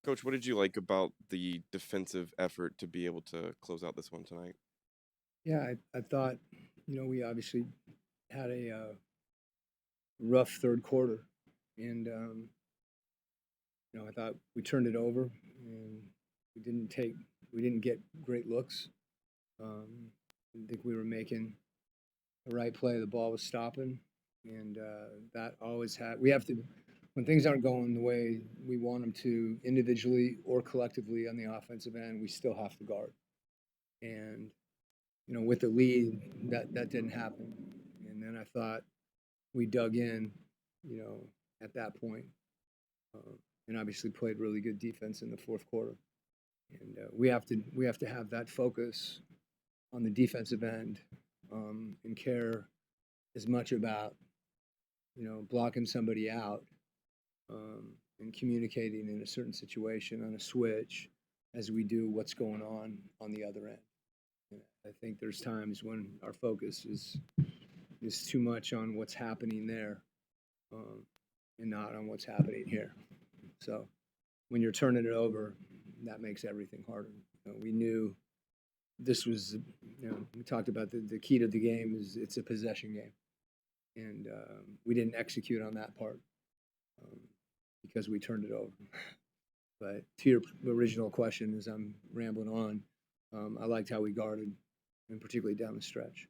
Coach, what did you like about the defensive effort to be able to close out this one tonight? Yeah, I thought, we obviously had a rough third quarter, and I thought we turned it over, and we didn't get great looks. I think we were making the right play. The ball was stopping, and that always we have to when things aren't going the way we want them to, individually or collectively on the offensive end, we still have to guard. And with the lead, that didn't happen. And then I thought we dug in, you know, at that point, uh, and obviously played really good defense in the fourth quarter. And we have to have that focus on the defensive end, and care as much about blocking somebody out, and communicating in a certain situation on a switch as we do what's going on the other end. And I think there's times when our focus is too much on what's happening there, um, and not on what's happening here. So when you're turning it over, that makes everything harder. We knew this was, we talked about the key to the game is it's a possession game, and we didn't execute on that part, um, because we turned it over. But to your original question, as I'm rambling on, I liked how we guarded, and particularly down the stretch.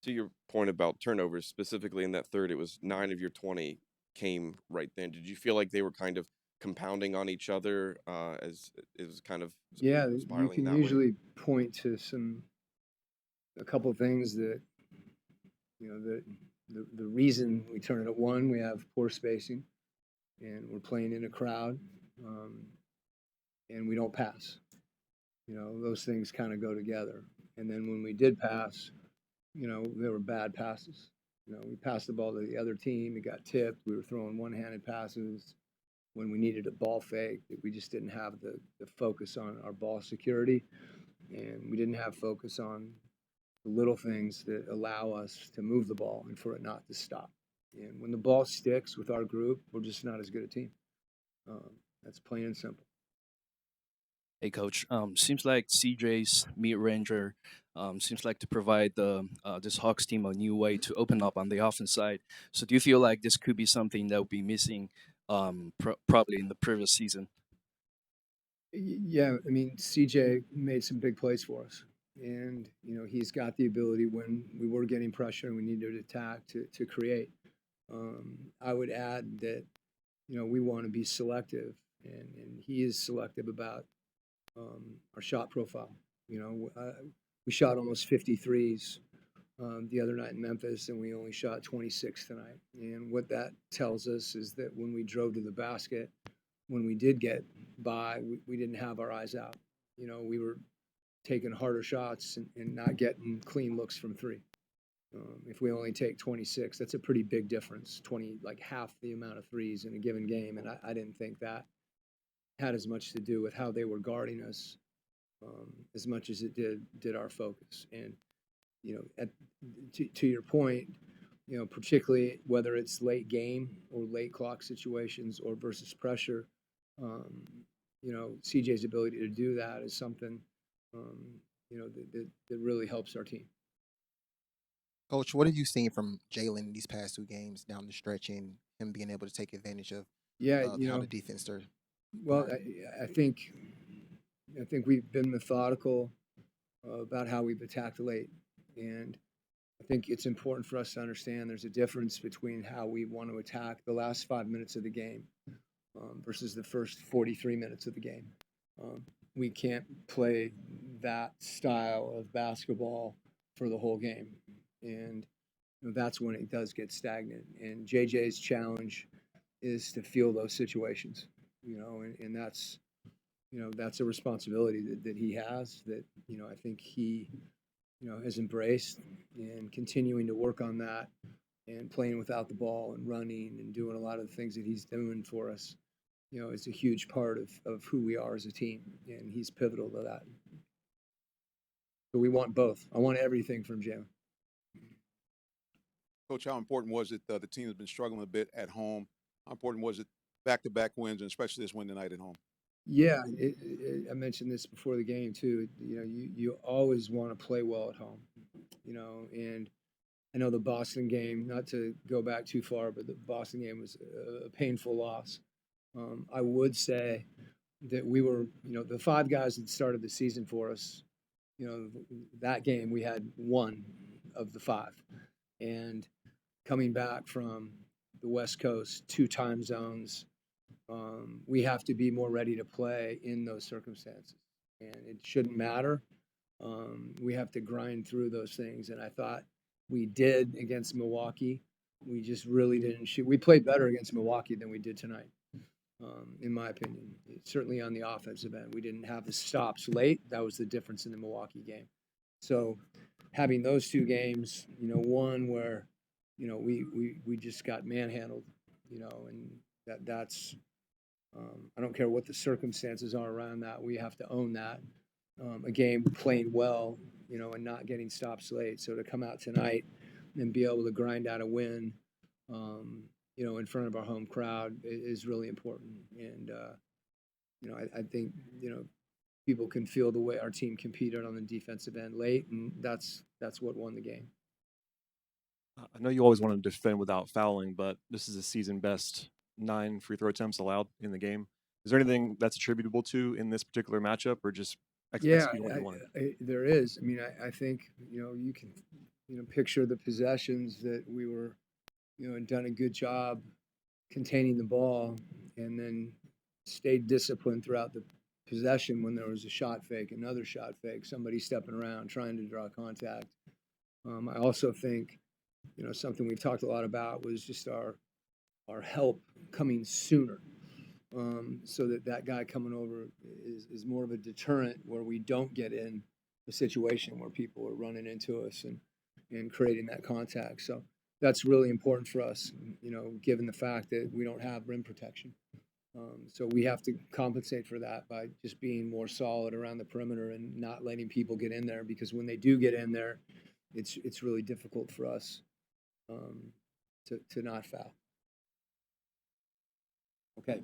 To your point about turnovers, specifically in that third, it was 9 of your 20 came right then. Did you feel like they were kind of compounding on each other as it was kind of Yeah, you spiraling can that way? usually point to a couple of things that the reason we turn it at one, we have poor spacing, and we're playing in a crowd, um, and we don't pass. Those things kind of go together. And then when we did pass, they were bad passes. We passed the ball to the other team. It got tipped. We were throwing one-handed passes when we needed a ball fake. That we just didn't have the focus on our ball security, and we didn't have focus on the little things that allow us to move the ball and for it not to stop. And when the ball sticks with our group, we're just not as good a team. Um, that's plain and simple. Hey, coach. Seems like CJ's mid ranger seems like to provide the this Hawks team a new way to open up on the offense side. So, do you feel like this could be something that will be missing, probably in the previous season? Yeah, I mean, CJ made some big plays for us. And, he's got the ability when we were getting pressure and we needed to attack to create. I would add that, we want to be selective, and he is selective about, our shot profile. We shot almost 53s, the other night in Memphis, and we only shot 26 tonight. And what that tells us is that when we drove to the basket, when we did get by, we didn't have our eyes out. We were taking harder shots and not getting clean looks from three. If we only take 26, that's a pretty big difference. 20, like half the amount of threes in a given game, and I didn't think that had as much to do with how they were guarding us, as much as it did our focus. And to your point, particularly whether it's late game or late clock situations or versus pressure, um, CJ's ability to do that is something, um, that really helps our team. Coach, what have you seen from Jalen these past two games down the stretch and him being able to take advantage Yeah, of how the defense are well, guarding? I think we've been methodical, about how we've attacked late, and I think it's important for us to understand there's a difference between how we want to attack the last 5 minutes of the game, versus the first 43 minutes of the game. Um, we can't play that style of basketball for the whole game. And that's when it does get stagnant. And JJ's challenge is to feel those situations, and that's a responsibility that he has that, I think he, has embraced and continuing to work on that and playing without the ball and running and doing a lot of the things that he's doing for us, is a huge part of who we are as a team. And he's pivotal to that. But we want both. I want everything from Jim. Coach, how important was it? The team has been struggling a bit at home. How important was it back-to-back wins, and especially this win tonight at home? Yeah, I mentioned this before the game too. You know, you always want to play well at home. You know, and I know the Boston game. Not to go back too far, but the Boston game was a painful loss. I would say that we were, you know, the five guys that started the season for us. You know, that game we had one of the five, and coming back from the West Coast, two time zones, we have to be more ready to play in those circumstances. And it shouldn't matter. We have to grind through those things. And I thought we did against Milwaukee. We just really didn't shoot. We played better against Milwaukee than we did tonight, in my opinion. Certainly on the offensive end. We didn't have the stops late. That was the difference in the Milwaukee game. So having those two games, you know, one where, you know, we just got manhandled, you know, and that's I don't care what the circumstances are around that. We have to own that. A game playing well, you know, and not getting stops late. So to come out tonight and be able to grind out a win, you know, in front of our home crowd is really important. And you know, I think, you know, people can feel the way our team competed on the defensive end late, and that's what won the game. I know you always want to defend without fouling, but this is a season best 9 free throw attempts allowed in the game. Is there anything that's attributable to in this particular matchup, or just Yeah, executing what you wanted? there is. I mean, I think, you know, you can, you know, picture the possessions that we were, you know, and done a good job containing the ball, and then stayed disciplined throughout the possession when there was a shot fake, another shot fake, somebody stepping around trying to draw contact. I also think, you know, something we've talked a lot about was just our help coming sooner. So that guy coming over is more of a deterrent where we don't get in a situation where people are running into us and creating that contact. So that's really important for us, you know, given the fact that we don't have rim protection. So we have to compensate for that by just being more solid around the perimeter and not letting people get in there, because when they do get in there, it's really difficult for us to not foul. Okay.